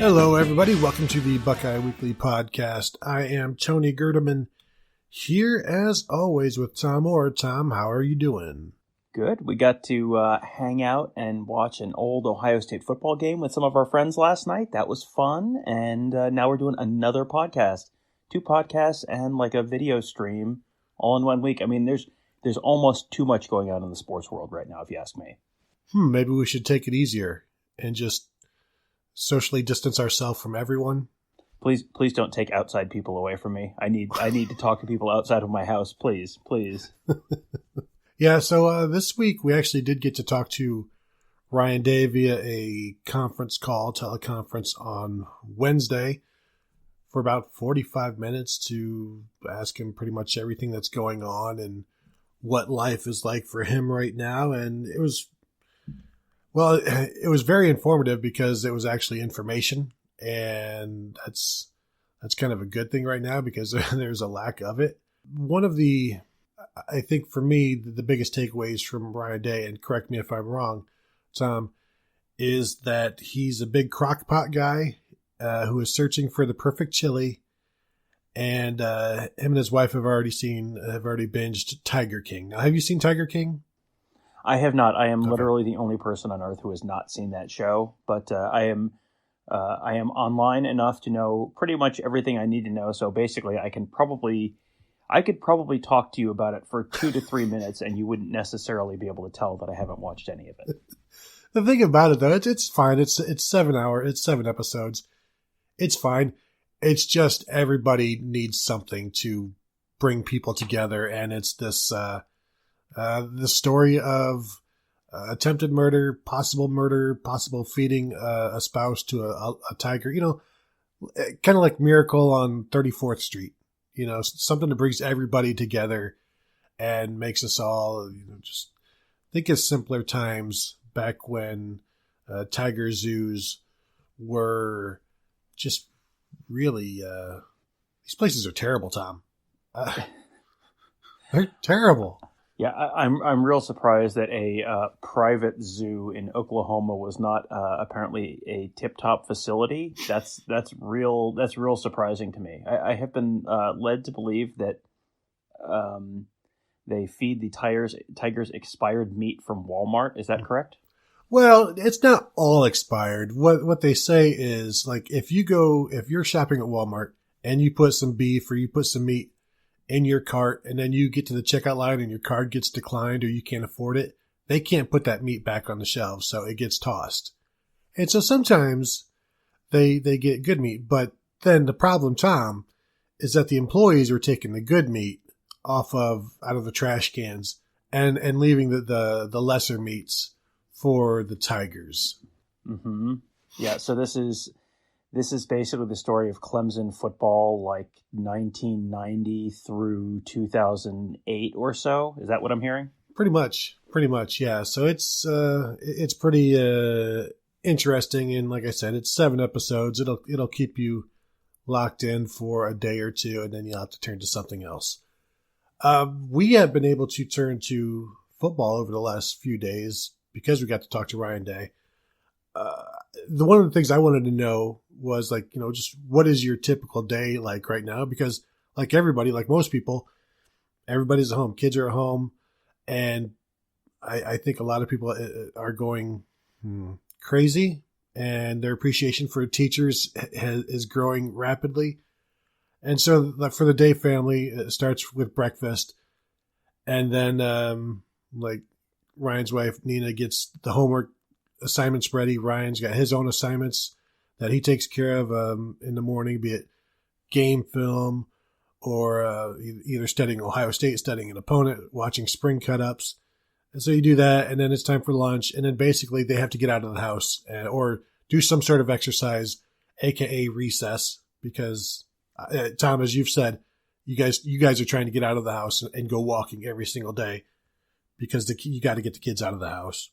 Hello, everybody. Welcome to the Buckeye Weekly podcast. I am Tony Gerdeman, here as always with Tom Orr. Tom, how are you doing? Good. We got to hang out and watch an old Ohio State football game with some of our friends last night. That was fun. And now we're doing another podcast. 2 podcasts and like a video stream all in 1 week. I mean, there's almost too much going on in the sports world right now, if you ask me. Maybe we should take it easier and just socially distance ourselves from everyone. Please don't take outside people away from me. I need to talk to people outside of my house. Please. Yeah, so this week we actually did get to talk to Ryan Day via a teleconference on Wednesday for about 45 minutes to ask him pretty much everything that's going on and what life is like for him right now. And it was very informative because it was actually information, and that's kind of a good thing right now because there's a lack of it. One of the, I think for me, the biggest takeaways from Ryan Day, and correct me if I'm wrong, Tom, is that he's a big crock pot guy who is searching for the perfect chili, and him and his wife have already binged Tiger King. Now, have you seen Tiger King? I have not. I am literally the only person on earth who has not seen that show, but I am online enough to know pretty much everything I need to know. So basically, I could probably talk to you about it for 2 to 3 minutes, and you wouldn't necessarily be able to tell that I haven't watched any of it. The thing about it, though, it's fine. It's 7 episodes. It's fine. It's just everybody needs something to bring people together, and it's this the story of attempted murder, possible feeding a spouse to a tiger. You know, kind of like Miracle on 34th Street. You know, something that brings everybody together and makes us all, just think of simpler times back when tiger zoos were just really, these places are terrible, Tom. They're terrible. Yeah, I'm real surprised that a private zoo in Oklahoma was not apparently a tip-top facility. That's real surprising to me. I have been led to believe that they feed the tigers expired meat from Walmart. Is that correct? Well, it's not all expired. What they say is, like, if you're shopping at Walmart and you put some beef or you put some meat in your cart, and then you get to the checkout line and your card gets declined or you can't afford it, they can't put that meat back on the shelves, so it gets tossed. And so sometimes they get good meat, but then the problem, Tom, is that the employees are taking the good meat out of the trash cans and leaving the lesser meats for the tigers. Mm-hmm. Yeah, so this is basically the story of Clemson football, like 1990 through 2008 or so. Is that what I'm hearing? Pretty much, yeah. So it's pretty interesting, and like I said, it's 7 episodes. It'll keep you locked in for a day or two, and then you'll have to turn to something else. We have been able to turn to football over the last few days because we got to talk to Ryan Day. One of the things I wanted to know was, like, just what is your typical day like right now? Because like everybody, like most people, everybody's at home. Kids are at home. And I think a lot of people are going crazy, and their appreciation for teachers is growing rapidly. And so, like, for the Day family, it starts with breakfast. And then like Ryan's wife, Nina, gets the homework assignments ready. Ryan's got his own assignments that he takes care of in the morning, be it game film or either studying Ohio State, studying an opponent, watching spring cut-ups. And so you do that, and then it's time for lunch, and then basically they have to get out of the house or do some sort of exercise, aka recess, because Tom, as you've said, you guys are trying to get out of the house and go walking every single day because you got to get the kids out of the house.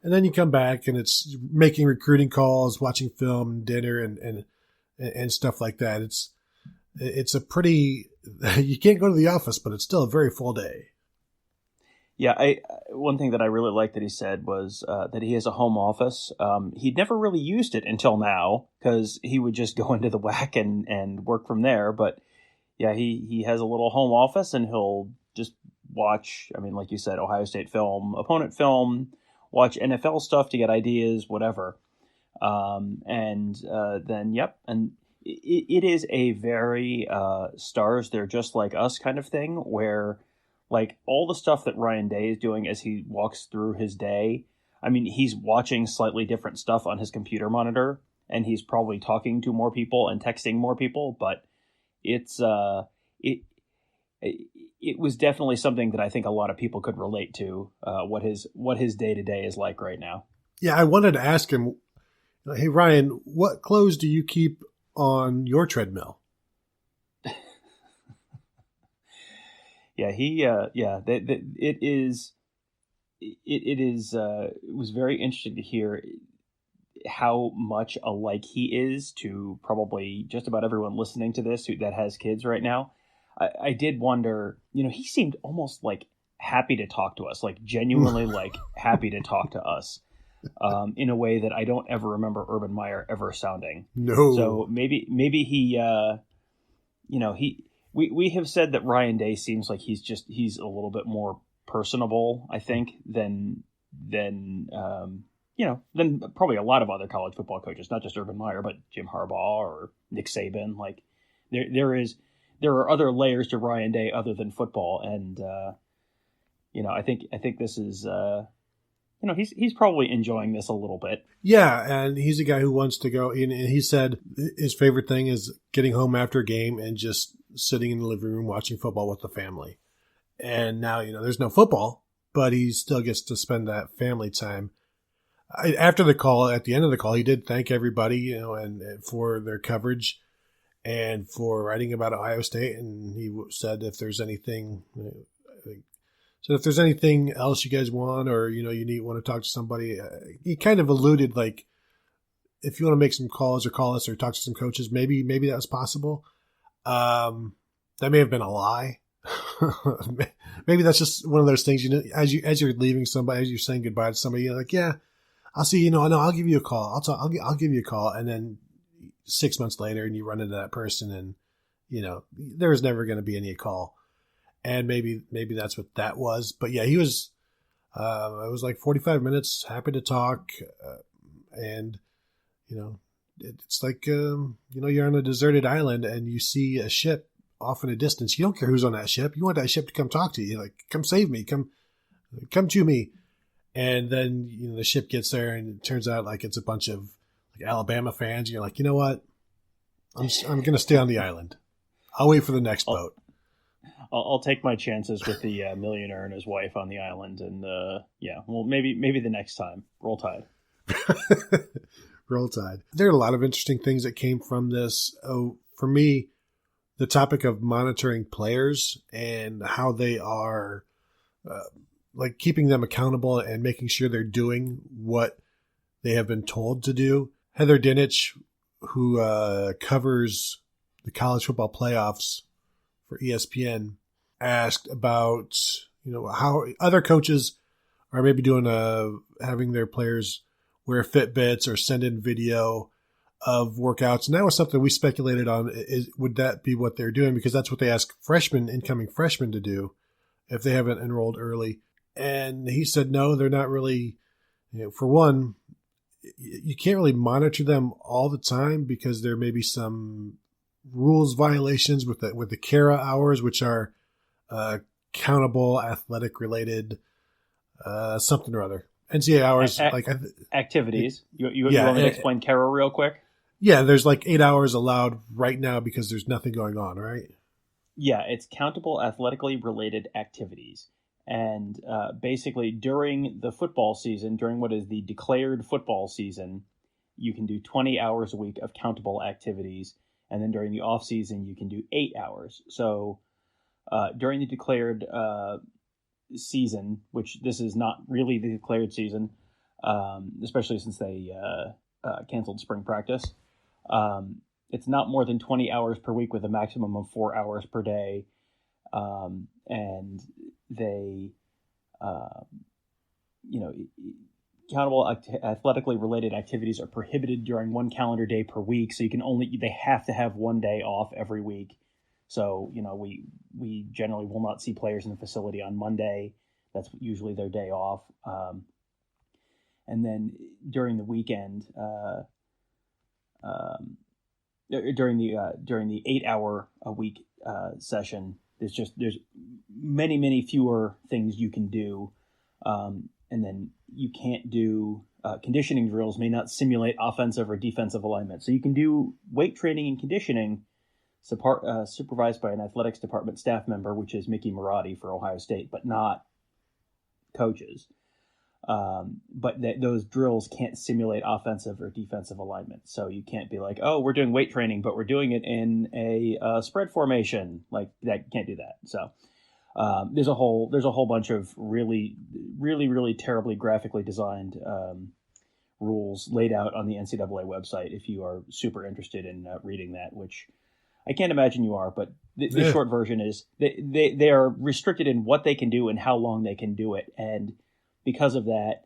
And then you come back and it's making recruiting calls, watching film, dinner, and stuff like that. It's a pretty, you can't go to the office, but it's still a very full day. Yeah, one thing that I really liked that he said was that he has a home office. He'd never really used it until now because he would just go into the WAC and work from there. But yeah, he has a little home office and he'll just watch, I mean, like you said, Ohio State film, opponent film, watch NFL stuff to get ideas, whatever. Then, yep. And it is a very stars, they're just like us kind of thing where like all the stuff that Ryan Day is doing as he walks through his day. I mean, he's watching slightly different stuff on his computer monitor and he's probably talking to more people and texting more people, but it's it was definitely something that I think a lot of people could relate to, what his day-to-day is like right now. Yeah, I wanted to ask him, hey, Ryan, what clothes do you keep on your treadmill? Yeah, it was very interesting to hear how much alike he is to probably just about everyone listening to this that has kids right now. I did wonder, he seemed almost like happy to talk to us, like genuinely like happy to talk to us, in a way that I don't ever remember Urban Meyer ever sounding. No. So maybe he, we have said that Ryan Day seems like he's a little bit more personable, I think, than probably a lot of other college football coaches, not just Urban Meyer, but Jim Harbaugh or Nick Saban. Like there are other layers to Ryan Day other than football. And, I think this is, he's probably enjoying this a little bit. Yeah. And he's a guy who wants to go in, and he said his favorite thing is getting home after a game and just sitting in the living room watching football with the family. And now, there's no football, but he still gets to spend that family time. After the call, at the end of the call, he did thank everybody, and for their coverage and for writing about Ohio State. And he said if there's anything, else you guys want, or you want to talk to somebody, he kind of alluded like if you want to make some calls or call us or talk to some coaches, maybe that was possible. That may have been a lie. Maybe that's just one of those things, as you're leaving somebody, as you're saying goodbye to somebody, you're like, yeah, I'll see, no, I'll give you a call. I'll give you a call. And then 6 months later and you run into that person and, there was never going to be any call. And maybe that's what that was. But yeah, he was, it was like 45 minutes, happy to talk. And, it's like, you're on a deserted island and you see a ship off in a distance. You don't care who's on that ship. You want that ship to come talk to you. Like, come save me. Come to me. And then, the ship gets there and it turns out like it's a bunch of like Alabama fans. And you're like, you know what? I'm going to stay on the island. I'll wait for the next boat. I'll take my chances with the millionaire and his wife on the island. And maybe the next time. Roll Tide. Roll Tide. There are a lot of interesting things that came from this. For me, the topic of monitoring players and how they are like keeping them accountable and making sure they're doing what they have been told to do. Heather Dinich, who covers the college football playoffs for ESPN, asked about, how other coaches are maybe doing having their players wear Fitbits or send in video of workouts. And that was something we speculated on. Would that be what they're doing? Because that's what they ask incoming freshmen to do if they haven't enrolled early. And he said, no, they're not really, for one, you can't really monitor them all the time because there may be some rules violations with the CARA hours, which are countable athletic related, something or other. NCAA hours, activities. You want me to explain CARA real quick? Yeah, there's like 8 hours allowed right now because there's nothing going on, right? Yeah, it's countable athletically related activities. And basically during the football season, during what is the declared football season, you can do 20 hours a week of countable activities. And then during the off season, you can do 8 hours. So during the declared season, which this is not really the declared season, especially since they canceled spring practice, it's not more than 20 hours per week with a maximum of 4 hours per day. And they uh, countable athletically related activities are prohibited during one calendar day per week. So they have to have one day off every week. So, we generally will not see players in the facility on Monday. That's usually their day off. And then during the weekend, during the 8-hour a week session, there's many fewer things you can do, and then you can't do conditioning drills may not simulate offensive or defensive alignment. So you can do weight training and conditioning supervised by an athletics department staff member, which is Mickey Marotti for Ohio State, but not coaches. But those drills can't simulate offensive or defensive alignment. So you can't be like, oh, we're doing weight training, but we're doing it in a spread formation. Like that, can't do that. So there's a whole bunch of really terribly graphically designed rules laid out on the NCAA website if you are super interested in reading that, which I can't imagine you are, but the short version is they are restricted in what they can do and how long they can do it. And because of that,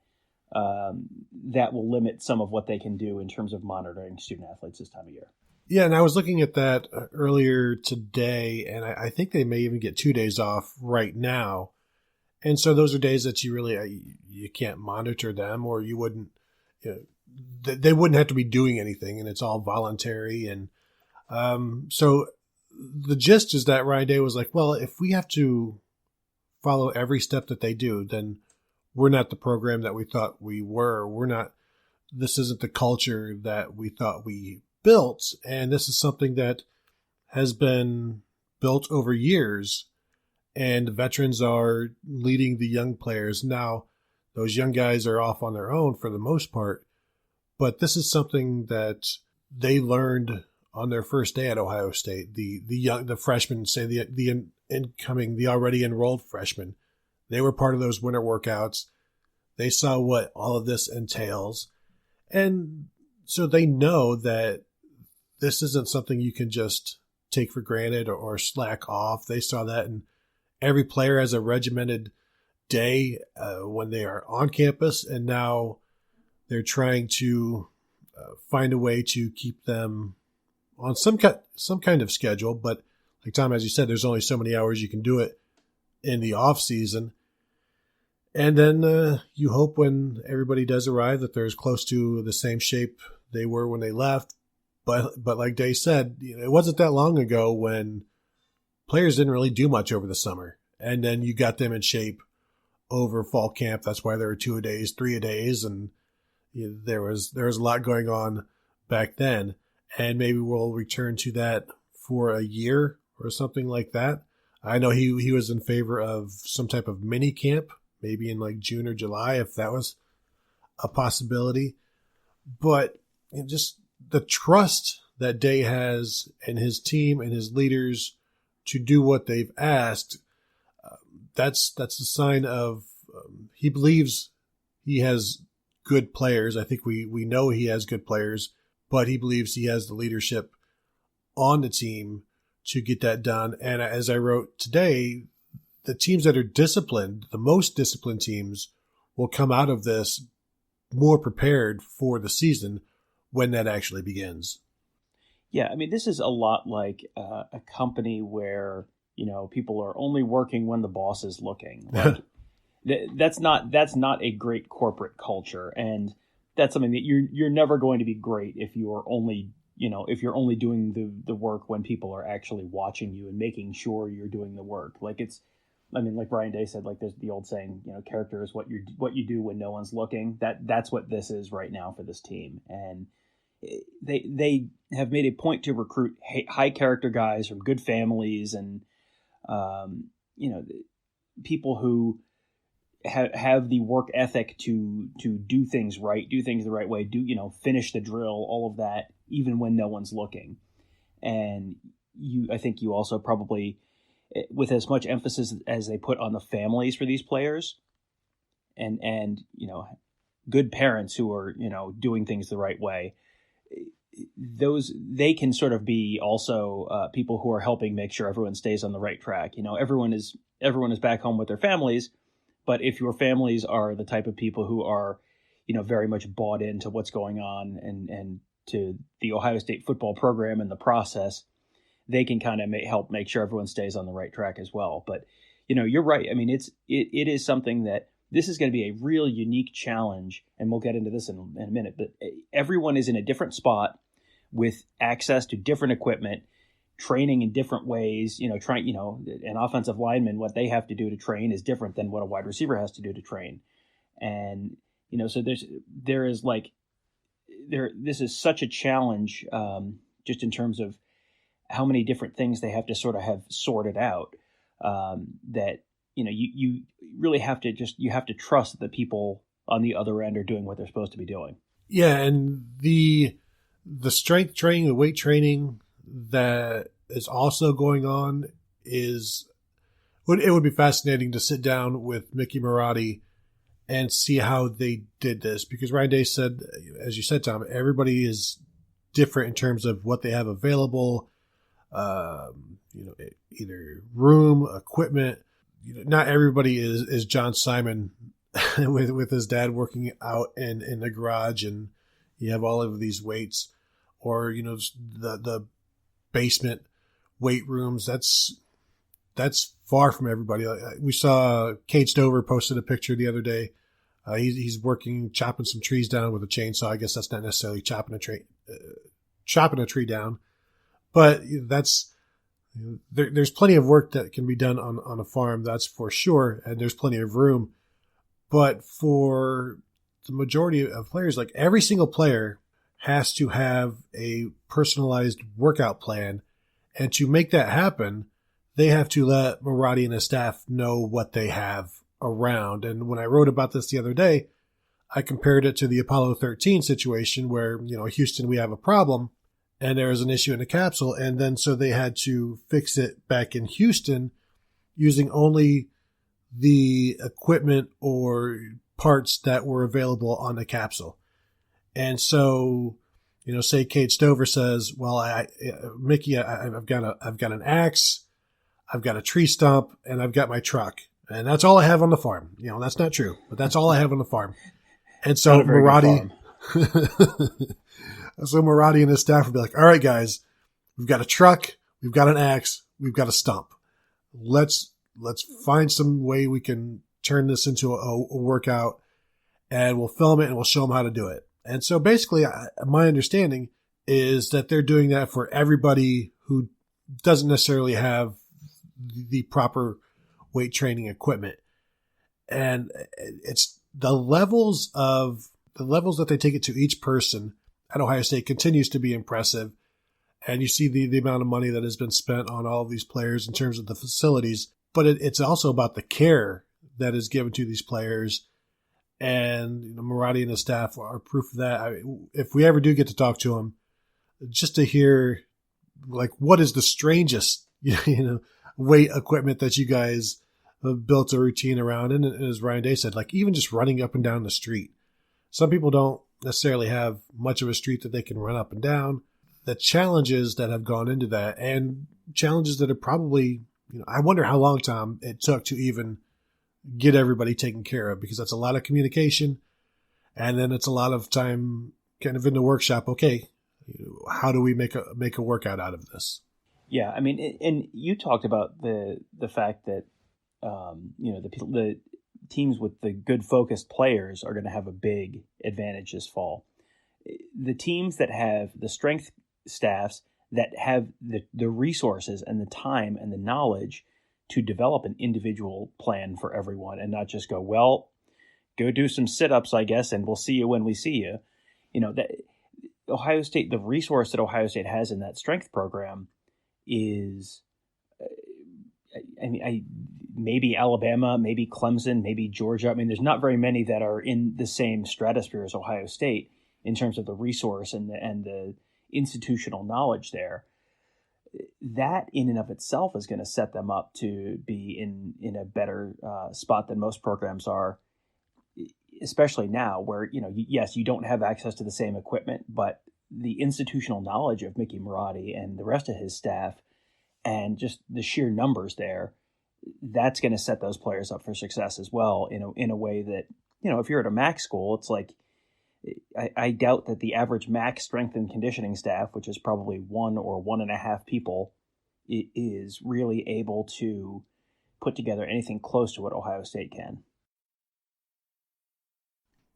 that will limit some of what they can do in terms of monitoring student athletes this time of year. Yeah, and I was looking at that earlier today, and I think they may even get 2 days off right now. And so those are days that you can't monitor them, or you wouldn't, they wouldn't have to be doing anything, and it's all voluntary. And so the gist is that Ryan Day was like, well, if we have to follow every step that they do, then we're not the program that we thought we were. This isn't the culture that we thought we built. And this is something that has been built over years, and veterans are leading the young players. Now, those young guys are off on their own for the most part, but this is something that they learned on their first day at Ohio State. The freshmen, say the already enrolled freshmen, they were part of those winter workouts. They saw what all of this entails. And so they know that this isn't something you can just take for granted or slack off. They saw that, and every player has a regimented day when they are on campus, and now they're trying to find a way to keep them on some kind of schedule. But like Tom, as you said, there's only so many hours you can do it in the off season. And then you hope when everybody does arrive that they're as close to the same shape they were when they left. But like Day said, it wasn't that long ago when players didn't really do much over the summer. And then you got them in shape over fall camp. That's why there were 2-a-days, 3-a-days, and there was a lot going on back then. And maybe we'll return to that for a year or something like that. I know he was in favor of some type of mini camp, maybe in like June or July, if that was a possibility. But just the trust that Day has in his team and his leaders to do what they've asked, that's a sign of he believes he has good players. I think we know he has good players, but he believes he has the leadership on the team to get that done. And as I wrote today, the teams that are disciplined, the most disciplined teams, will come out of this more prepared for the season when that actually begins. Yeah, I mean, this is a lot like a company where, people are only working when the boss is looking. Like, that's not a great corporate culture, and that's something that you're never going to be great if you're only doing the work when people are actually watching you and making sure you're doing the work. Like like Brian Day said, like there's the old saying, character is what you do when no one's looking. That's what this is right now for this team, and they have made a point to recruit high character guys from good families and people who have the work ethic to do things right, do things the right way, finish the drill, all of that, even when no one's looking. And I think you also probably, with as much emphasis as they put on the families for these players and good parents who are, doing things the right way, they can sort of be also people who are helping make sure everyone stays on the right track. Everyone is back home with their families, But if your families are the type of people who are, very much bought into what's going on and to the Ohio State football program and the process, they can kind of help make sure everyone stays on the right track as well. But, you're right. I mean, it is something that this is going to be a real unique challenge, and we'll get into this in a minute, but everyone is in a different spot with access to different equipment, training in different ways. An offensive lineman, what they have to do to train is different than what a wide receiver has to do to train. And, so this is such a challenge, just in terms of how many different things they have to sort of have sorted out, that, you really have to trust that the people on the other end are doing what they're supposed to be doing. Yeah. And the strength training, the weight training that is also going on it would be fascinating to sit down with Mickey Marotti and see how they did this, because Ryan Day said, as you said, Tom, everybody is different in terms of what they have available, either room, equipment. Not everybody is John Simon with his dad working out in the garage, and you have all of these weights, or the basement weight rooms. That's far from everybody. We saw Cade Stover posted a picture the other day. He's chopping some trees down with a chainsaw. I guess that's not necessarily chopping a tree down, but there's plenty of work that can be done on a farm. That's for sure. And there's plenty of room, but for the majority of players, like every single player has to have a personalized workout plan. And to make that happen, they have to let Marotti and his staff know what they have around. And when I wrote about this the other day, I compared it to the Apollo 13 situation where, Houston, we have a problem and there was an issue in the capsule. And then so they had to fix it back in Houston using only the equipment or parts that were available on the capsule. And so, say Cade Stover says, well, Mickey, I've got an axe, I've got a tree stump, and I've got my truck. And that's all I have on the farm. That's not true, but that's all I have on the farm. And so Marotti, and his staff would be like, all right, guys, we've got a truck, we've got an axe, we've got a stump. Let's find some way we can turn this into a workout, and we'll film it and we'll show them how to do it. And so basically my understanding is that they're doing that for everybody who doesn't necessarily have the proper weight training equipment. And it's the levels that they take it to each person at Ohio State continues to be impressive. And you see the amount of money that has been spent on all of these players in terms of the facilities, but it's also about the care that is given to these players. And Marotti and his staff are proof of that. If we ever do get to talk to them, just to hear what is the strangest, weight equipment that you guys have built a routine around. And as Ryan Day said, even just running up and down the street. Some people don't necessarily have much of a street that they can run up and down. The challenges that have gone into that, and challenges that are probably, I wonder how long, Tom, it took to even get everybody taken care of, because that's a lot of communication. And then it's a lot of time kind of in the workshop. Okay, how do we make a workout out of this? Yeah, I mean, and you talked about the fact that the teams with the good focused players are going to have a big advantage this fall. The teams that have the strength staffs that have the resources and the time and the knowledge to develop an individual plan for everyone, and not just go do some sit-ups, I guess, and we'll see you when we see you. That Ohio State, the resource that Ohio State has in that strength program is, maybe Alabama, maybe Clemson, maybe Georgia. I mean, there's not very many that are in the same stratosphere as Ohio State in terms of the resource and the institutional knowledge there. That in and of itself is going to set them up to be in a better spot than most programs are, especially now where, yes, you don't have access to the same equipment, but the institutional knowledge of Mickey Marotti and the rest of his staff and just the sheer numbers there that's going to set those players up for success as well in a way that, if you're at a MAC school, it's like, I doubt that the average MAC strength and conditioning staff, which is probably 1 or 1.5 people, is really able to put together anything close to what Ohio State can.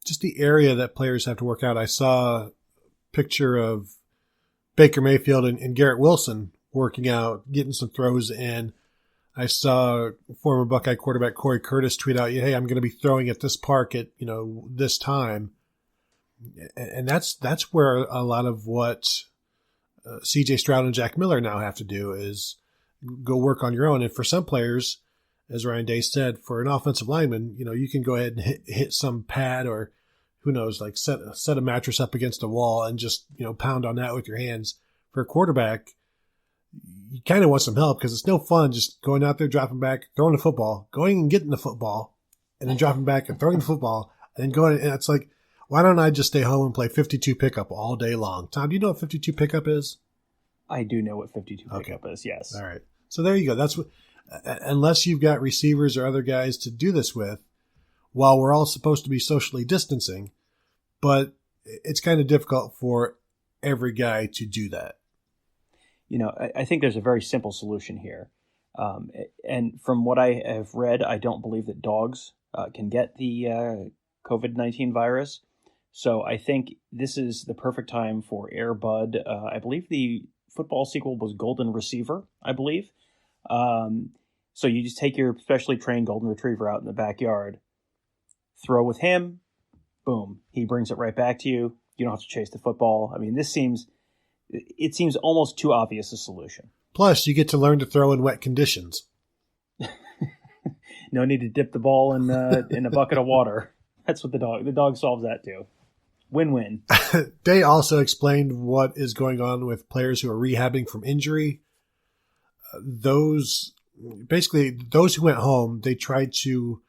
Just the area that players have to work out. I saw a picture of Baker Mayfield and Garrett Wilson working out, getting some throws in. I saw former Buckeye quarterback Corey Curtis tweet out, "Hey, I'm going to be throwing at this park at this time," and that's where a lot of what C.J. Stroud and Jack Miller now have to do is go work on your own. And for some players, as Ryan Day said, for an offensive lineman, you can go ahead and hit some pad or who knows, like set a mattress up against a wall and just pound on that with your hands. For a quarterback, you kind of want some help because it's no fun just going out there, dropping back, throwing the football, going and getting the football, and then dropping back and throwing the football, and then going. And it's like, why don't I just stay home and play 52 pickup all day long? Tom, do you know what 52 pickup is? I do know what 52 pickup is, yes. All right. So there you go. That's what, unless you've got receivers or other guys to do this with, while we're all supposed to be socially distancing, but it's kind of difficult for every guy to do that. I think there's a very simple solution here. And from what I have read, I don't believe that dogs can get the COVID-19 virus. So I think this is the perfect time for Air Bud. I believe the football sequel was Golden Receiver, I believe. So you just take your specially trained Golden Retriever out in the backyard, throw with him, boom, he brings it right back to you. You don't have to chase the football. I mean, it seems almost too obvious a solution. Plus, you get to learn to throw in wet conditions. No need to dip the ball in a bucket of water. That's what the dog solves that too. Win-win. Day also explained what is going on with players who are rehabbing from injury. Those who went home, they tried to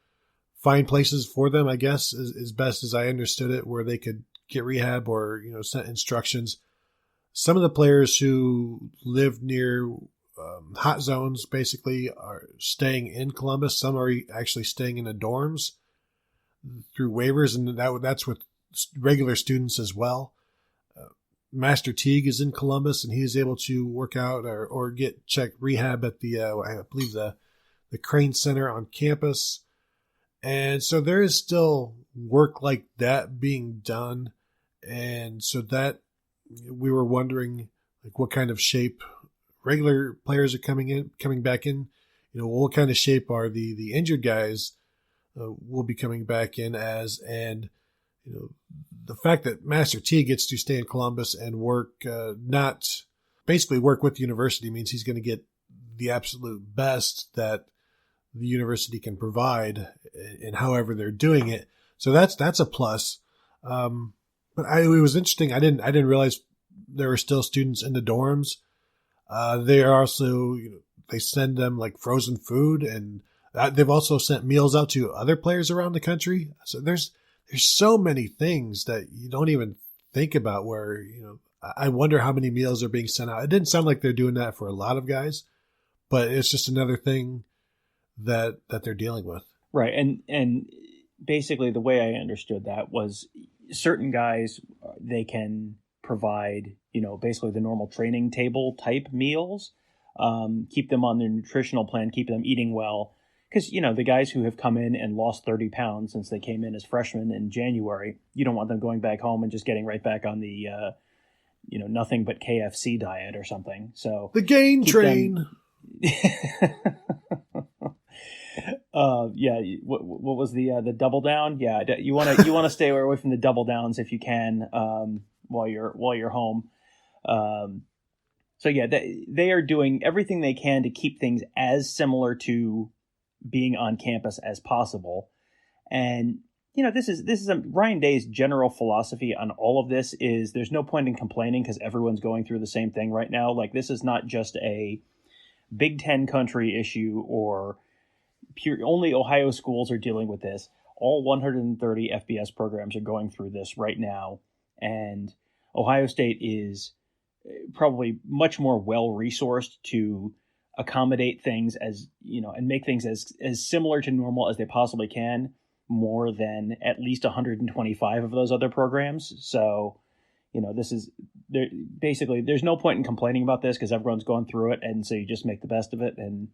find places for them, I guess, as best as I understood it, where they could get rehab or, sent instructions. Some of the players who live near hot zones basically are staying in Columbus. Some are actually staying in the dorms through waivers, and that's with regular students as well. Master Teague is in Columbus, and he is able to work out or get rehab at the I believe the Crane Center on campus. And so there is still work like that being done, and so that we were wondering like what kind of shape regular players are coming back in. What kind of shape are the injured guys will be coming back in as, and the fact that Master T gets to stay in Columbus and work work with the university means he's going to get the absolute best that the university can provide in however they're doing it. So that's a plus. But it was interesting. I didn't realize there were still students in the dorms. They are also, they send them like frozen food, and they've also sent meals out to other players around the country. So there's so many things that you don't even think about where, I wonder how many meals are being sent out. It didn't sound like they're doing that for a lot of guys, but it's just another thing that they're dealing with. Right. And basically the way I understood that was certain guys, they can provide, basically the normal training table type meals, keep them on their nutritional plan, keep them eating well. Because, the guys who have come in and lost 30 pounds since they came in as freshmen in January, you don't want them going back home and just getting right back on the, nothing but KFC diet or something. So the gain train. Yeah. What was the double down? Yeah. You want to stay away from the double downs if you can, while you're home. So yeah, they are doing everything they can to keep things as similar to being on campus as possible. And, this is Ryan Day's general philosophy on all of this is there's no point in complaining because everyone's going through the same thing right now. Like, this is not just a Big Ten country issue or only Ohio schools are dealing with this. All 130 FBS programs are going through this right now. And Ohio State is probably much more well-resourced to accommodate things as, and make things as similar to normal as they possibly can, more than at least 125 of those other programs. So, this is there. Basically, there's no point in complaining about this because everyone's going through it, and so you just make the best of it. And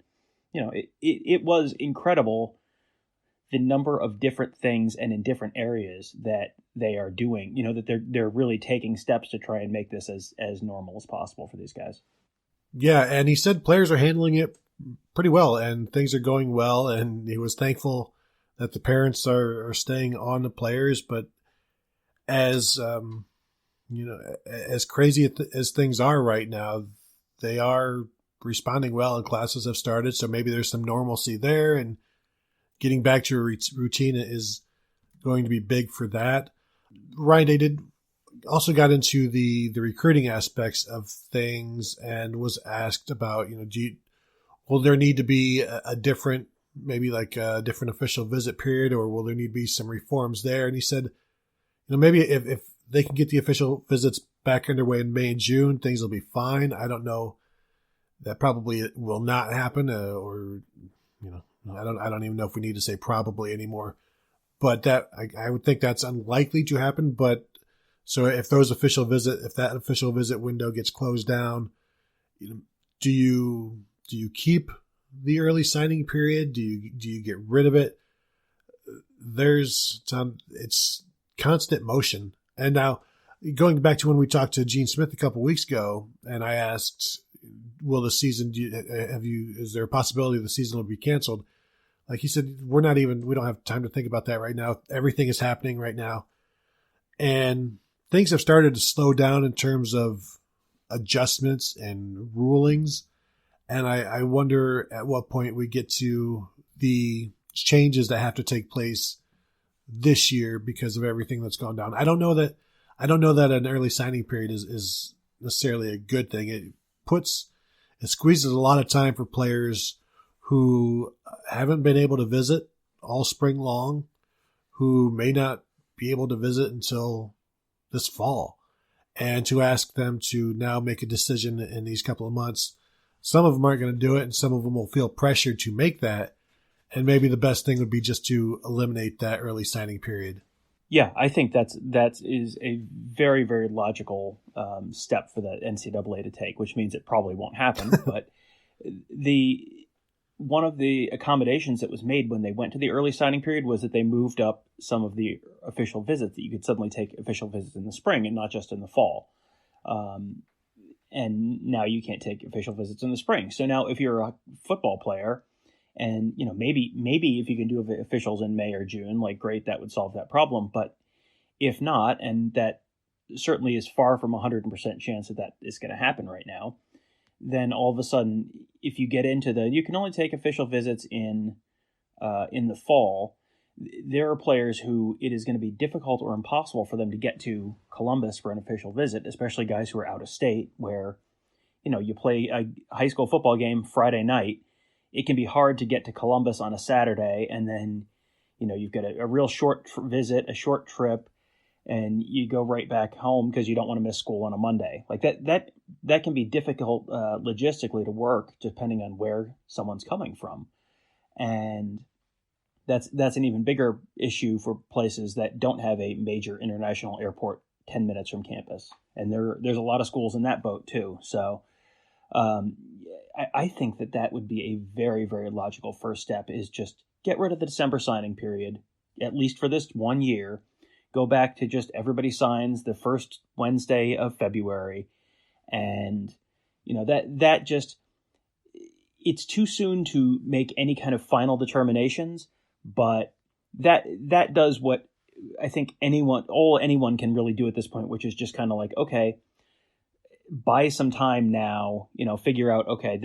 it was incredible the number of different things and in different areas that they are doing. That they're really taking steps to try and make this as normal as possible for these guys. Yeah, and he said players are handling it pretty well, and things are going well, and he was thankful that the parents are staying on the players. But as as crazy as things are right now, they are responding well, and classes have started, so maybe there's some normalcy there, and getting back to a routine is going to be big for that. Ryan, they also got into the recruiting aspects of things and was asked about, will there need to be a different, maybe like a different official visit period, or will there need to be some reforms there? And he said, maybe if they can get the official visits back underway in May and June, things will be fine. I don't know. That probably will not happen, or I don't even know if we need to say probably anymore. But that I would think that's unlikely to happen. But so if that official visit window gets closed down, do you keep the early signing period? Do you get rid of it? It's constant motion. And now, going back to when we talked to Gene Smith a couple weeks ago, and I asked, will the season, is there a possibility the season will be canceled? Like he said, we don't have time to think about that right now. Everything is happening right now. And things have started to slow down in terms of adjustments and rulings. And I wonder at what point we get to the changes that have to take place this year because of everything that's gone down. I don't know that an early signing period is necessarily a good thing. It squeezes a lot of time for players who haven't been able to visit all spring long, who may not be able to visit until this fall, and to ask them to now make a decision in these couple of months. Some of them aren't going to do it, and some of them will feel pressured to make that. And maybe the best thing would be just to eliminate that early signing period. Yeah, I think that is a very, very logical step for the NCAA to take, which means it probably won't happen. But one of the accommodations that was made when they went to the early signing period was that they moved up some of the official visits, that you could suddenly take official visits in the spring and not just in the fall. And now you can't take official visits in the spring. So now if you're a football player, and maybe if you can do officials in May or June, like great, that would solve that problem. But if not, and that certainly is far from 100% chance that is going to happen right now, then all of a sudden, if you get into you can only take official visits in the fall. There are players who it is going to be difficult or impossible for them to get to Columbus for an official visit, especially guys who are out of state, where you play a high school football game Friday night. It can be hard to get to Columbus on a Saturday, and then, you've got a real short visit, a short trip, and you go right back home because you don't want to miss school on a Monday. Like that can be difficult logistically to work, depending on where someone's coming from, and that's an even bigger issue for places that don't have a major international airport 10 minutes from campus, and there's a lot of schools in that boat too. So. I think that would be a very, very logical first step, is just get rid of the December signing period, at least for this 1 year. Go back to just everybody signs the first Wednesday of February. And, that just, it's too soon to make any kind of final determinations, but that does what I think anyone can really do at this point, which is just kind of like, okay, buy some time now, figure out, okay,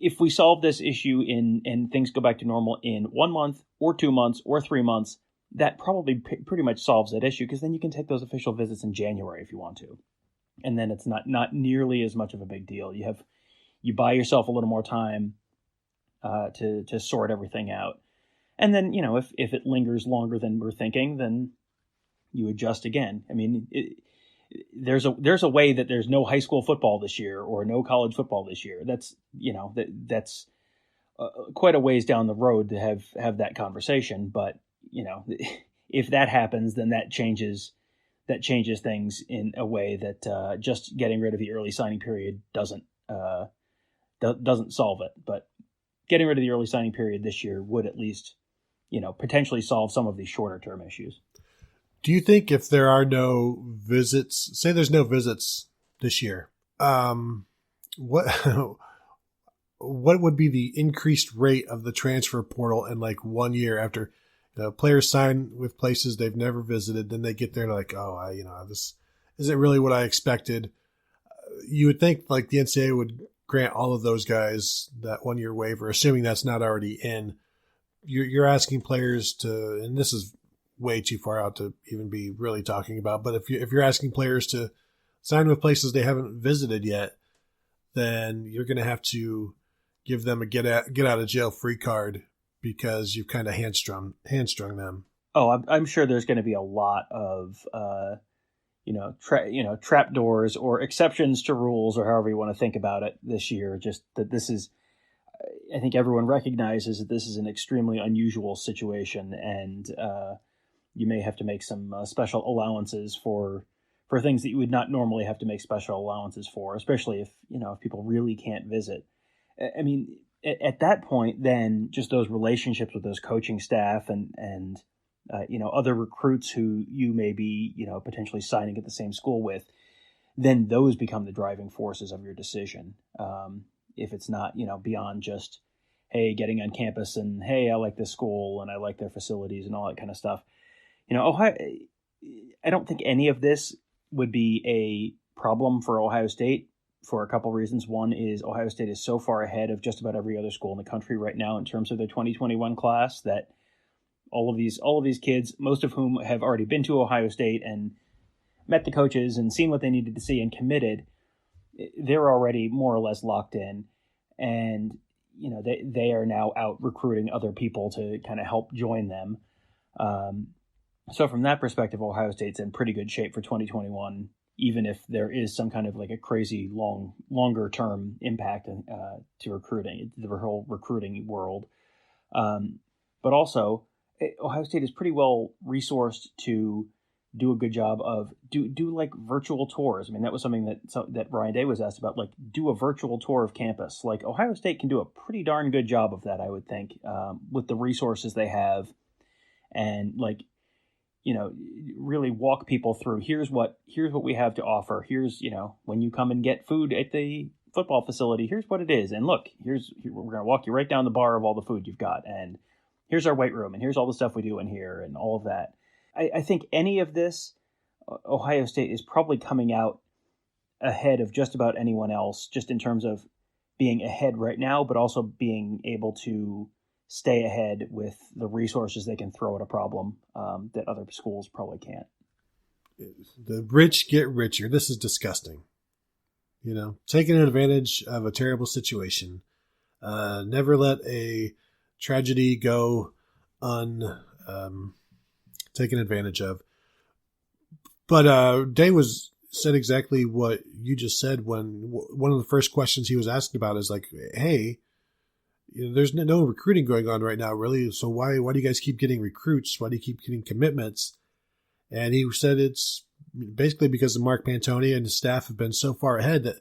if we solve this issue and things go back to normal in 1 month or 2 months or 3 months, that probably pretty much solves that issue, because then you can take those official visits in January if you want to. And then it's not nearly as much of a big deal. You buy yourself a little more time to sort everything out. And then, if it lingers longer than we're thinking, then you adjust again. I mean, there's a way that there's no high school football this year or no college football this year. That's that's quite a ways down the road to have that conversation. But if that happens, then that changes things in a way that just getting rid of the early signing period doesn't solve it. But getting rid of the early signing period this year would at least potentially solve some of these shorter term issues. Do you think if there are no visits, say there's no visits this year, what what would be the increased rate of the transfer portal in like 1 year after players sign with places they've never visited, then they get there and like, this isn't really what I expected. You would think like the NCAA would grant all of those guys that 1 year waiver, assuming that's not already in. You're asking players to, and this is way too far out to even be really talking about, but if you're asking players to sign with places they haven't visited yet, then you're going to have to give them a get out of jail free card because you've kind of hamstrung them. Oh, I'm sure there's going to be a lot of trap doors or exceptions to rules, or however you want to think about it this year. Just that this is, I think everyone recognizes that this is an extremely unusual situation, and you may have to make some special allowances for things that you would not normally have to make special allowances for, especially if people really can't visit. I mean, at that point, then just those relationships with those coaching staff and other recruits who you may be potentially signing at the same school with, then those become the driving forces of your decision. If it's not beyond just, hey, getting on campus and hey, I like this school and I like their facilities and all that kind of stuff. Ohio, I don't think any of this would be a problem for Ohio State for a couple reasons. One is Ohio State is so far ahead of just about every other school in the country right now in terms of their 2021 class that all of these kids, most of whom have already been to Ohio State and met the coaches and seen what they needed to see and committed, they're already more or less locked in. And, they are now out recruiting other people to kind of help join them. So from that perspective, Ohio State's in pretty good shape for 2021, even if there is some kind of like a crazy longer term impact to recruiting, the whole recruiting world. But also, Ohio State is pretty well resourced to do a good job of do like virtual tours. I mean, that was something that Ryan Day was asked about, like do a virtual tour of campus. Like Ohio State can do a pretty darn good job of that, I would think, with the resources they have, and really walk people through. Here's what we have to offer. Here's when you come and get food at the football facility, here's what it is. And look, we're going to walk you right down the bar of all the food you've got. And here's our weight room. And here's all the stuff we do in here and all of that. I think any of this, Ohio State is probably coming out ahead of just about anyone else, just in terms of being ahead right now, but also being able to stay ahead with the resources they can throw at a problem that other schools probably can't. The rich get richer. This is disgusting. Taking advantage of a terrible situation. Never let a tragedy go taken advantage of. But Day said exactly what you just said when one of the first questions he was asking about is like, hey, there's no recruiting going on right now, really. So why do you guys keep getting recruits? Why do you keep getting commitments? And he said it's basically because of Mark Pantoni and his staff have been so far ahead that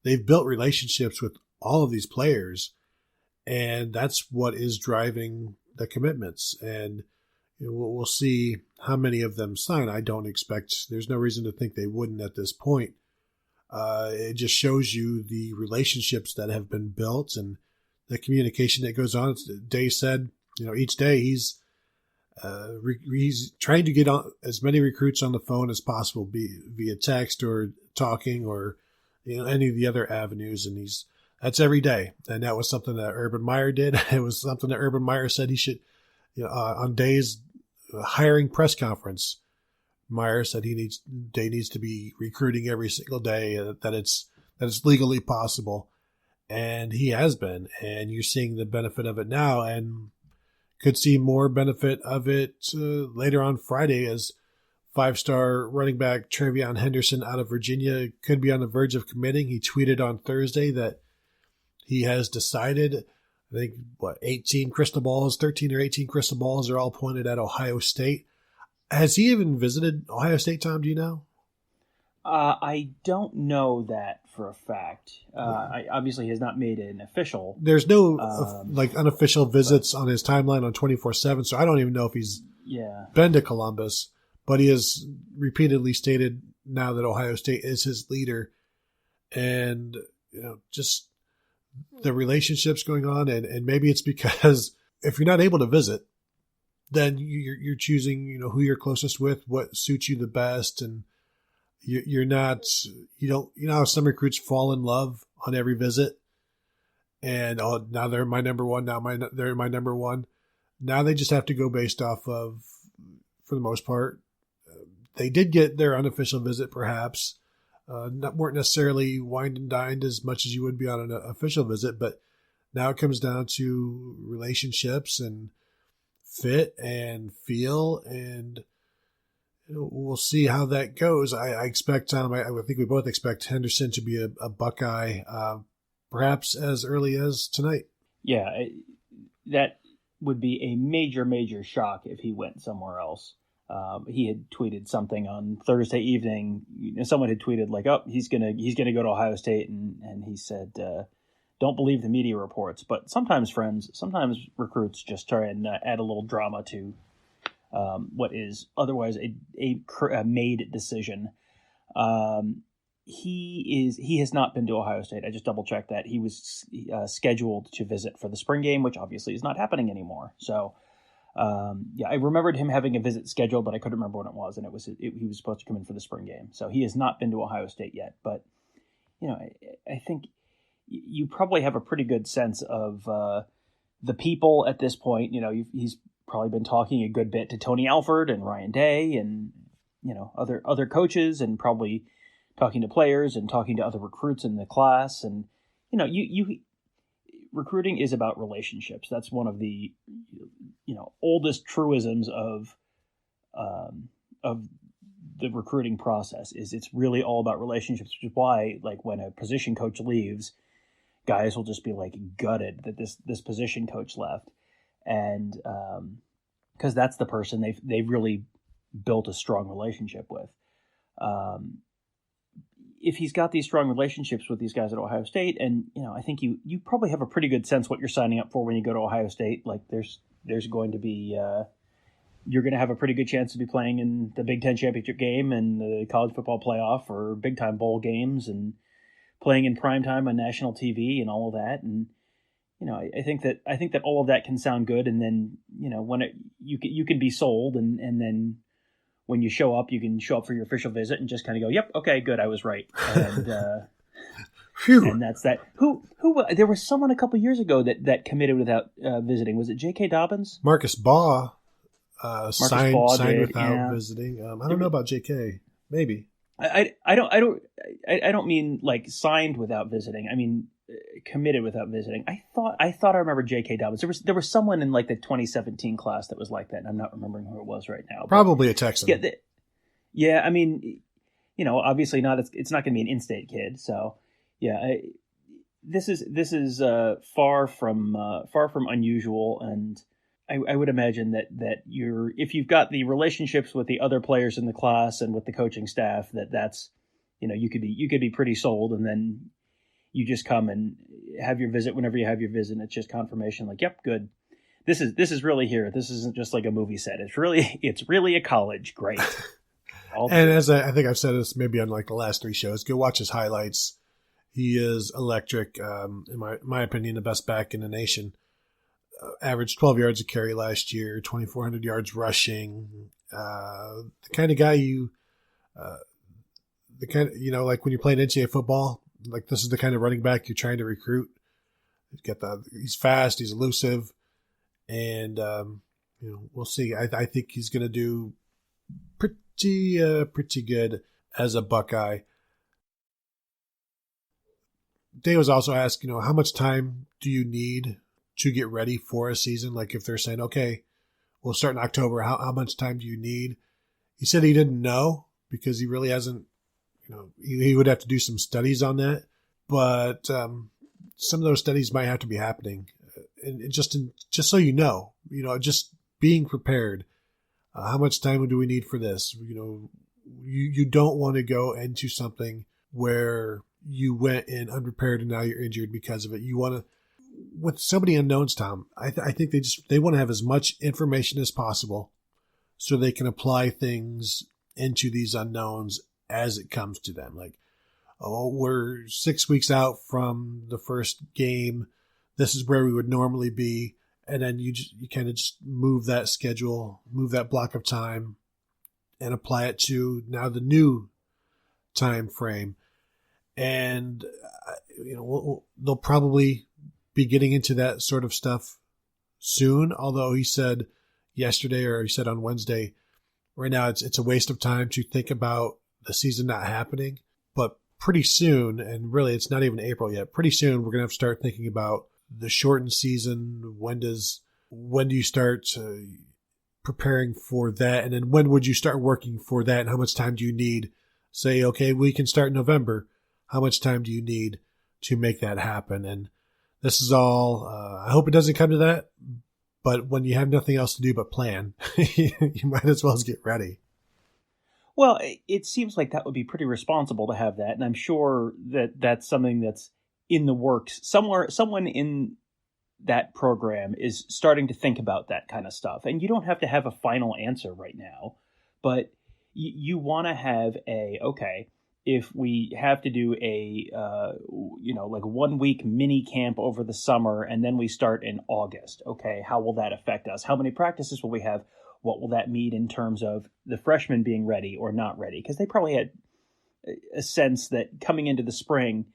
they've built relationships with all of these players. And that's what is driving the commitments. And we'll see how many of them sign. I don't expect, there's no reason to think they wouldn't at this point. It just shows you the relationships that have been built and the communication that goes on. Day said, each day he's trying to get on as many recruits on the phone as possible, via text or talking or any of the other avenues. And that's every day. And that was something that Urban Meyer did. It was something that Urban Meyer said he should, on Day's hiring press conference, Meyer said Day needs to be recruiting every single day, that it's legally possible. And he has been, and you're seeing the benefit of it now, and could see more benefit of it later on Friday as 5-star running back Trevion Henderson out of Virginia could be on the verge of committing. He tweeted on Thursday that he has decided, I think, 13 or 18 crystal balls are all pointed at Ohio State. Has he even visited Ohio State, Tom? Do you know? I don't know that for a fact. I obviously has not made an official. There's no unofficial visits on his timeline on 24/7, so I don't even know if he's been to Columbus. But he has repeatedly stated now that Ohio State is his leader, and just the relationships going on, and maybe it's because if you're not able to visit, then you're choosing who you're closest with, what suits you the best, and you're not, how some recruits fall in love on every visit, and now they're my number one. They're my number one. Now they just have to go based off of, for the most part, they did get their unofficial visit, perhaps. Weren't necessarily wined and dined as much as you would be on an official visit, but now it comes down to relationships and fit and feel, and we'll see how that goes. I expect, Tom, I think we both expect Henderson to be a Buckeye, perhaps as early as tonight. Yeah, that would be a major, major shock if he went somewhere else. He had tweeted something on Thursday evening. Someone had tweeted like, "Oh, he's gonna go to Ohio State," and he said, "Don't believe the media reports." But sometimes recruits just try and add a little drama to what is otherwise a made decision. He has not been to Ohio State. I just double checked that. He was scheduled to visit for the spring game, which obviously is not happening anymore. So, I remembered him having a visit scheduled, but I couldn't remember when it was, and he was supposed to come in for the spring game. So he has not been to Ohio State yet. But I think you probably have a pretty good sense of the people at this point. He's probably been talking a good bit to Tony Alford and Ryan Day and other coaches, and probably talking to players and talking to other recruits in the class. And recruiting is about relationships. That's one of the oldest truisms of the recruiting process. Is it's really all about relationships, which is why, like, when a position coach leaves, guys will just be like gutted that this position coach left. And because that's the person they've really built a strong relationship with. If he's got these strong relationships with these guys at Ohio State, and I think you probably have a pretty good sense what you're signing up for when you go to Ohio State. Like there's going to be you're going to have a pretty good chance to be playing in the Big Ten championship game and the college football playoff or big time bowl games, and playing in primetime on national TV and all of that. And I think that all of that can sound good, and then when you can be sold, and then when you show up, you can show up for your official visit and just kind of go, "Yep, okay, good, I was right." And and that's that. Who there was someone a couple years ago that committed without visiting. Was it J.K. Dobbins? Marcus Baugh signed without visiting. I don't know about J.K. Maybe. I don't mean like signed without visiting. I mean committed without visiting. I thought I remember J.K. Dobbins. There was someone in like the 2017 class that was like that, and I'm not remembering who it was right now. Probably a Texan. Yeah. I mean, obviously not. It's not going to be an in-state kid. So yeah, this is far from unusual, and I would imagine that if you've got the relationships with the other players in the class and with the coaching staff, that's you could be pretty sold, and then you just come and have your visit whenever you have your visit. And it's just confirmation, like, yep, good. This is really here. This isn't just like a movie set. It's really a college. Great. And as I think I've said this maybe on like the last 3 shows, go watch his highlights. He is electric. In my opinion, the best back in the nation. Averaged 12 yards a carry last year, 2,400 yards rushing. The kind of guy like when you play NCAA football, like this is the kind of running back you're trying to recruit. He's fast, he's elusive, and we'll see. I think he's going to do pretty good as a Buckeye. Dave was also asked, how much time do you need to get ready for a season? Like if they're saying, okay, we'll start in October, how much time do you need? He said he didn't know because he really hasn't, he would have to do some studies on that. But some of those studies might have to be happening. And just so just being prepared. How much time do we need for this? You don't want to go into something where you went in unprepared and now you're injured because of it. You want to, with somebody unknowns, Tom, I think they want to have as much information as possible so they can apply things into these unknowns as it comes to them. Like, oh, we're 6 weeks out from the first game. This is where we would normally be. And then you kind of just move that schedule, move that block of time and apply it to now the new time frame. And, they'll probably be getting into that sort of stuff soon. Although he said yesterday, or he said on Wednesday, right now it's a waste of time to think about the season not happening. But pretty soon, and really it's not even April yet, pretty soon we're going to have to start thinking about the shortened season. When do you start preparing for that? And then when would you start working for that? And how much time do you need? Say, okay, we can start in November. How much time do you need to make that happen? And this is all, I hope it doesn't come to that, but when you have nothing else to do but plan, you might as well get ready. Well, it seems like that would be pretty responsible to have that. And I'm sure that that's something that's in the works somewhere. Someone in that program is starting to think about that kind of stuff. And you don't have to have a final answer right now, but you want to have okay, if we have to do a, like a 1 week mini camp over the summer, and then we start in August. Okay, how will that affect us? How many practices will we have? What will that mean in terms of the freshmen being ready or not ready? Because they probably had a sense that coming into the spring,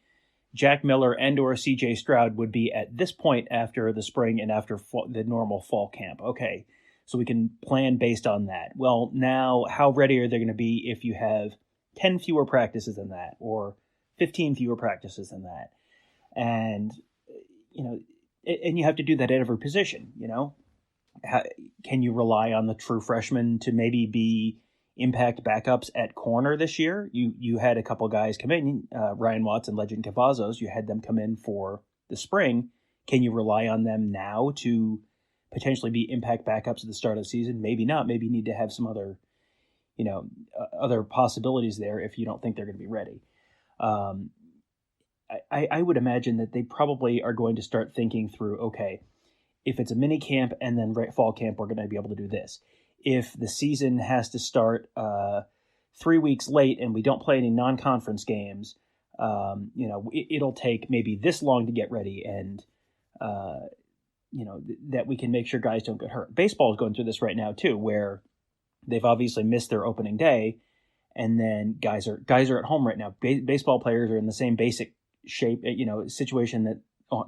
Jack Miller and or CJ Stroud would be at this point after the spring and after the normal fall camp. Okay, so we can plan based on that. Well, now how ready are they going to be if you have 10 fewer practices than that, or 15 fewer practices than that? And, and you have to do that at every position, can you rely on the true freshmen to maybe be impact backups at corner this year? You had a couple guys come in, Ryan Watts and Legend Cavazos. You had them come in for the spring. Can you rely on them now to potentially be impact backups at the start of the season? Maybe not. Maybe you need to have some other, other possibilities there if you don't think they're going to be ready. I would imagine that they probably are going to start thinking through, okay, if it's a mini camp and then fall camp, we're going to be able to do this. If the season has to start 3 weeks late and we don't play any non-conference games, it'll take maybe this long to get ready, and that we can make sure guys don't get hurt. Baseball is going through this right now too, where they've obviously missed their opening day, and then guys are at home right now. Baseball players are in the same basic shape, situation that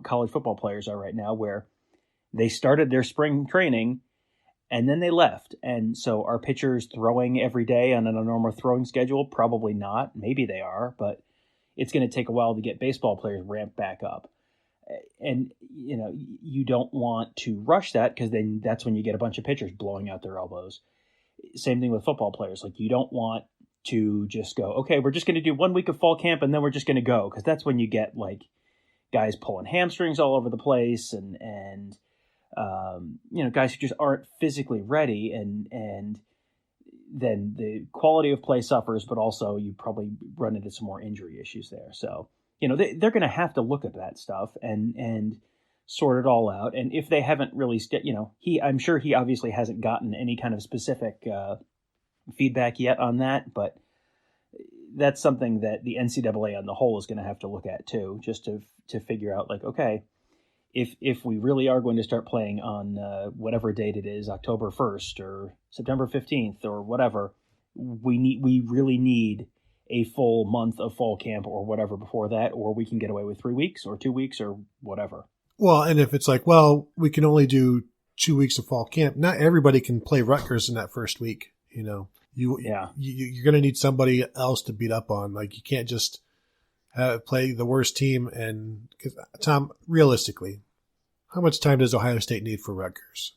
college football players are right now, where they started their spring training and then they left. And so are pitchers throwing every day on a normal throwing schedule? Probably not. Maybe they are, but it's going to take a while to get baseball players ramped back up. And, you don't want to rush that, because then that's when you get a bunch of pitchers blowing out their elbows. Same thing with football players. Like, you don't want to just go, okay, we're just going to do 1 week of fall camp and then we're just going to go. Because that's when you get like guys pulling hamstrings all over the place, and guys who just aren't physically ready, and then the quality of play suffers, but also you probably run into some more injury issues there. So, they're going to have to look at that stuff and sort it all out. And if they haven't really, I'm sure he obviously hasn't gotten any kind of specific feedback yet on that, but that's something that the NCAA on the whole is going to have to look at too, just to figure out, like, okay, if we really are going to start playing on whatever date it is, October 1st or September 15th or whatever, we really need a full month of fall camp or whatever before that, or we can get away with 3 weeks or 2 weeks or whatever. Well, and if it's like, well, we can only do 2 weeks of fall camp, not everybody can play Rutgers in that first week. You're going to need somebody else to beat up on. Like, you can't just play the worst team. And Tom, realistically, how much time does Ohio State need for Rutgers?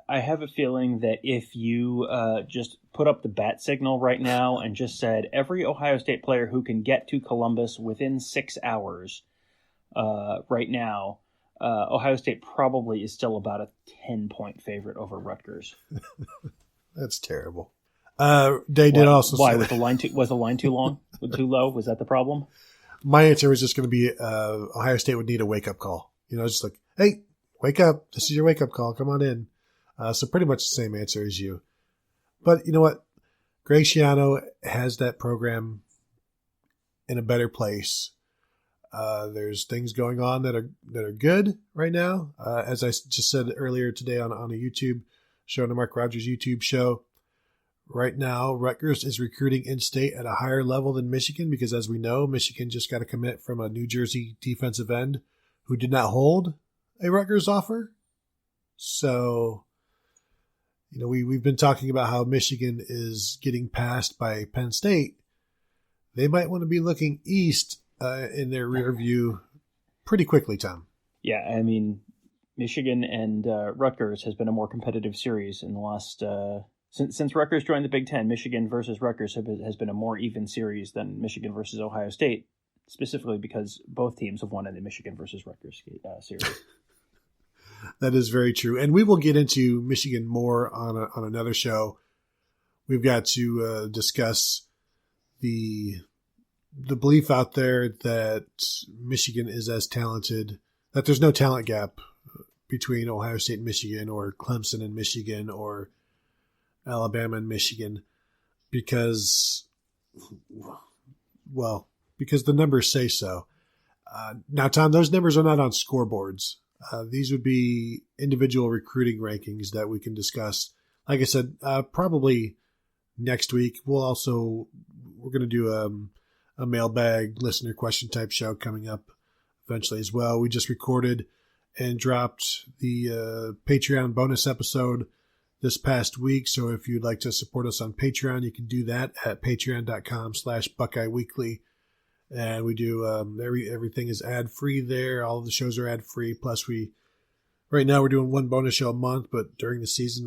I have a feeling that if you just put up the bat signal right now and just said every Ohio State player who can get to Columbus within 6 hours right now, Ohio State probably is still about a 10-point favorite over Rutgers. That's terrible. They did also why say, was the line too long? Too low? Was that the problem? My answer was just going to be Ohio State would need a wake up call. Just like, hey, wake up! This is your wake up call. Come on in. So pretty much the same answer as you. But you know what? Greg Schiano has that program in a better place. There's things going on that are good right now. As I just said earlier today on a YouTube show, on the Mark Rogers YouTube show, right now Rutgers is recruiting in-state at a higher level than Michigan because, as we know, Michigan just got a commit from a New Jersey defensive end who did not hold a Rutgers offer. So, we've been talking about how Michigan is getting passed by Penn State. They might want to be looking east in their rear view pretty quickly, Tom. Yeah, I mean, Michigan and Rutgers has been a more competitive series in the last since Rutgers joined the Big Ten. Michigan versus Rutgers has been a more even series than Michigan versus Ohio State, specifically because both teams have won in the Michigan versus Rutgers series. That is very true. And we will get into Michigan more on another show. We've got to discuss the belief out there that Michigan is as talented, that there's no talent gap between Ohio State and Michigan, or Clemson and Michigan, or Alabama and Michigan, because the numbers say so. Now, Tom, those numbers are not on scoreboards. These would be individual recruiting rankings that we can discuss. Like I said, probably next week. We're going to do a mailbag listener question type show coming up eventually as well. We just recorded and dropped the Patreon bonus episode this past week. So if you'd like to support us on Patreon, you can do that at patreon.com/Buckeye Weekly. And we do everything is ad free there. All of the shows are ad free. Plus, right now we're doing one bonus show a month, but during the season,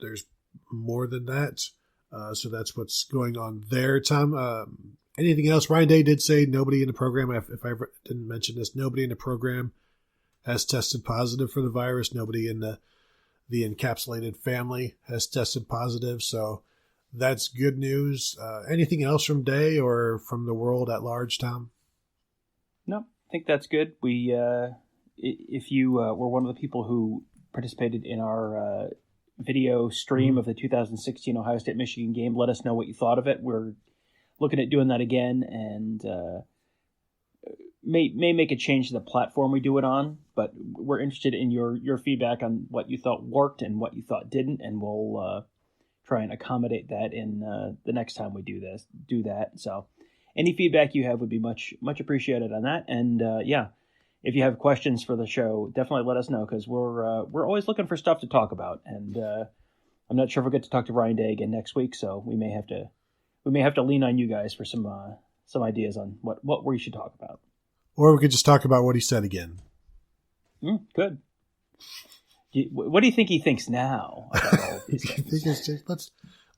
there's more than that. So that's what's going on there. Tom, anything else? Ryan Day did say nobody in the program, if I didn't mention this, nobody in the program has tested positive for the virus. Nobody in the encapsulated family has tested positive. So that's good news. Anything else from Day or from the world at large, Tom? No, I think that's good. We, if you were one of the people who participated in our video stream of the 2016 Ohio State-Michigan game, let us know what you thought of it. We're looking at doing that again, and may make a change to the platform we do it on, but we're interested in your feedback on what you thought worked and what you thought didn't, and we'll try and accommodate that in the next time we do that. So any feedback you have would be much appreciated on that. And if you have questions for the show, definitely let us know, because we're always looking for stuff to talk about. And I'm not sure if we'll get to talk to Ryan Day again next week, so we may have to lean on you guys for some ideas on what we should talk about. Or we could just talk about what he said again. Good. What do you think he thinks now about all of these things?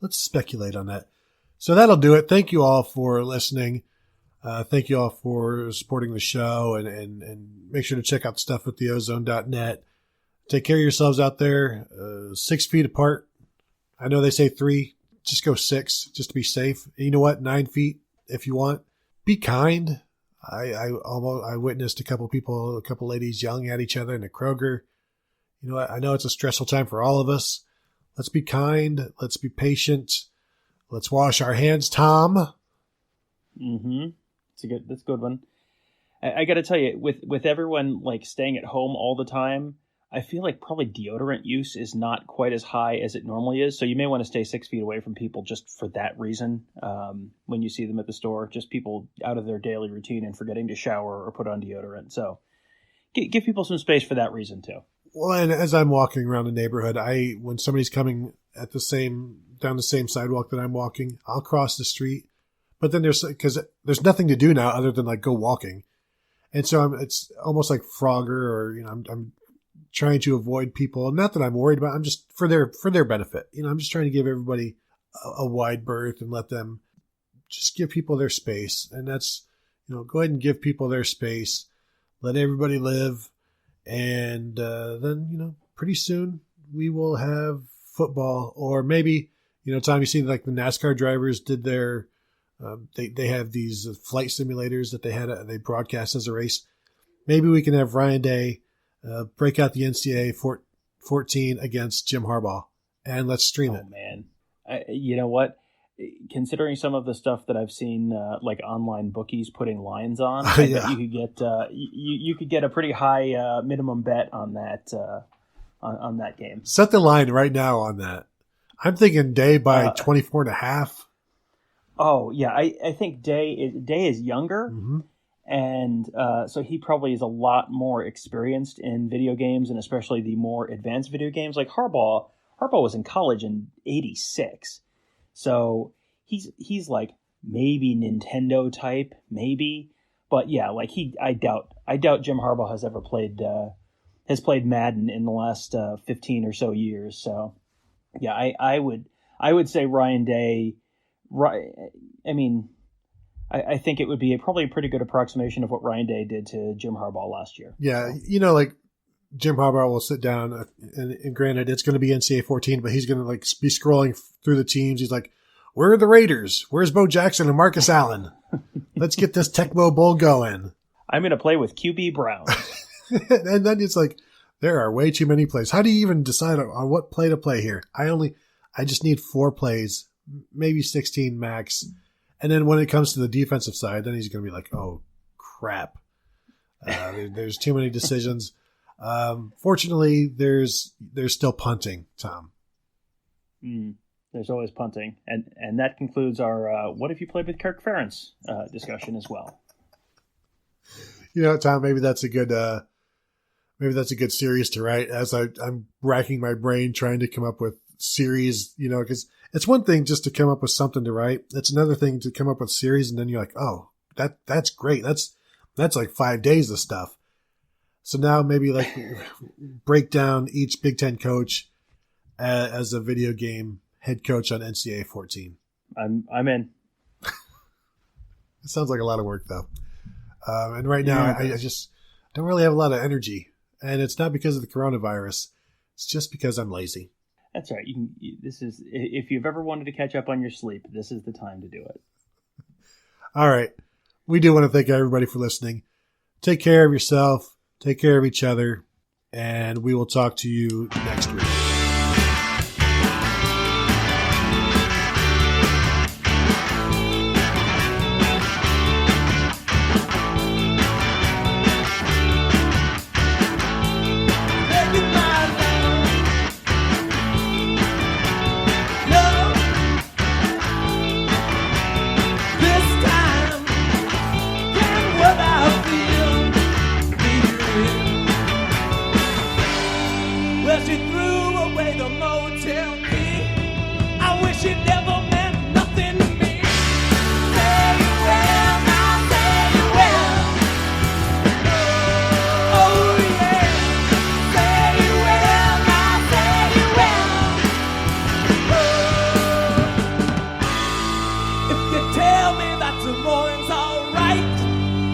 Let's speculate on that. So that'll do it. Thank you all for listening. Thank you all for supporting the show, and make sure to check out the stuff at theozone.net. Take care of yourselves out there. 6 feet apart. I know they say 3. Just go 6, just to be safe. And you know what? 9 feet if you want. Be kind. I witnessed a couple ladies yelling at each other in the Kroger. You know what? I know it's a stressful time for all of us. Let's be kind. Let's be patient. Let's wash our hands, Tom. That's a good one. I got to tell you, with everyone staying at home all the time, I feel like probably deodorant use is not quite as high as it normally is. So you may want to stay 6 feet away from people just for that reason. When you see them at the store, just people out of their daily routine and forgetting to shower or put on deodorant. So give people some space for that reason too. Well, and as I'm walking around the neighborhood, when somebody's coming down the same sidewalk that I'm walking, I'll cross the street. But then because there's nothing to do now other than go walking. And so it's almost like Frogger, or, I'm trying to avoid people. Not that I'm worried about. I'm just for their benefit. I'm just trying to give everybody a wide berth and let them just give people their space. And that's, go ahead and give people their space. Let everybody live. And then, pretty soon we will have football, or maybe, Tom, you see like the NASCAR drivers did their, they have these flight simulators that they broadcast as a race. Maybe we can have Ryan Day break out the NCAA 14 against Jim Harbaugh, and let's stream it. Oh, man. You know what? Considering some of the stuff that I've seen, like online bookies putting lines on, I bet you could get you could get a pretty high minimum bet on that on that game. Set the line right now on that. I'm thinking Day by 24.5. Oh yeah, I think Day is younger, and so he probably is a lot more experienced in video games, and especially the more advanced video games. Like Harbaugh was in college in '86. So he's like maybe Nintendo type, maybe, but yeah, like I doubt Jim Harbaugh has ever played Madden in the last 15 or so years. So yeah, I would say Ryan Day. I mean, I think it would be probably a pretty good approximation of what Ryan Day did to Jim Harbaugh last year. Yeah, like Jim Harbaugh will sit down, and granted, it's going to be NCAA 14, but he's going to like be scrolling through the teams. He's like, "Where are the Raiders? Where's Bo Jackson and Marcus Allen? Let's get this Tecmo Bowl going. I'm going to play with QB Brown." And then it's like, there are way too many plays. How do you even decide on what play to play here? I just need 4 plays, maybe 16 max. And then when it comes to the defensive side, then he's going to be like, "Oh crap, there's too many decisions." Fortunately, there's still punting, Tom. There's always punting, and that concludes our "What if you played with Kirk Ferentz" discussion as well. Tom, maybe that's a good series to write. As I'm racking my brain trying to come up with series, because it's one thing just to come up with something to write. It's another thing to come up with series, and then you're like, "Oh, that's great. That's like 5 days of stuff." So now maybe like break down each Big Ten coach as a video game head coach on NCAA 14. I'm in. It sounds like a lot of work though. And right now I just don't really have a lot of energy, and it's not because of the coronavirus. It's just because I'm lazy. That's right. This is, if you've ever wanted to catch up on your sleep, this is the time to do it. All right. We do want to thank everybody for listening. Take care of yourself. Take care of each other. And we will talk to you next week.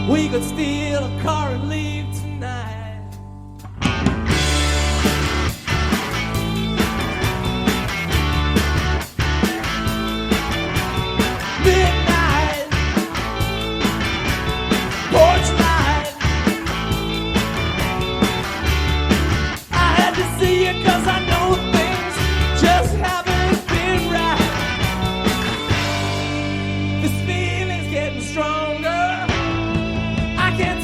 We could steal a car and leave tonight. Midnight, porch light. I had to see you 'cause I know things just haven't been right. This feeling's getting stronger. I can't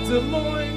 Des Moines.